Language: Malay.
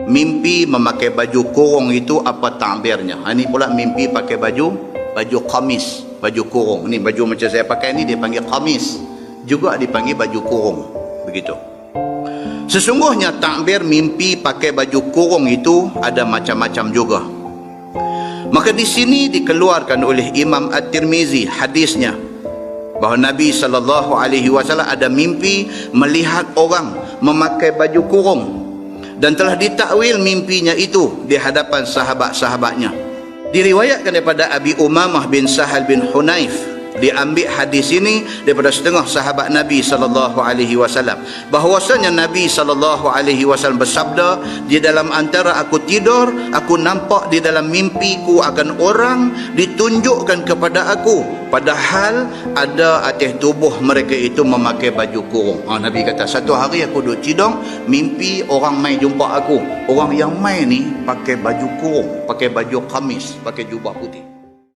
mimpi memakai baju kurung itu apa takbirnya. Ini pula mimpi pakai baju kamis, baju kurung. Ni baju macam saya pakai ni dia panggil kamis, juga dipanggil baju kurung. Begitu. Sesungguhnya takbir mimpi pakai baju kurung itu ada macam-macam juga. Maka di sini dikeluarkan oleh Imam At-Tirmizi hadisnya bahawa Nabi SAW ada mimpi melihat orang memakai baju kurung, dan telah ditakwil mimpinya itu di hadapan sahabat-sahabatnya. Diriwayatkan daripada Abi Umamah bin Sahal bin Hunayf, diambil hadis ini daripada setengah sahabat Nabi SAW, bahwasanya Nabi SAW bersabda, di dalam antara aku tidur, aku nampak di dalam mimpiku akan orang ditunjukkan kepada aku, padahal ada atas tubuh mereka itu memakai baju kurung. Nabi kata, satu hari aku duduk tidur, mimpi orang mai jumpa aku. Orang yang mai ni pakai baju kurung, pakai baju kamis, pakai jubah putih.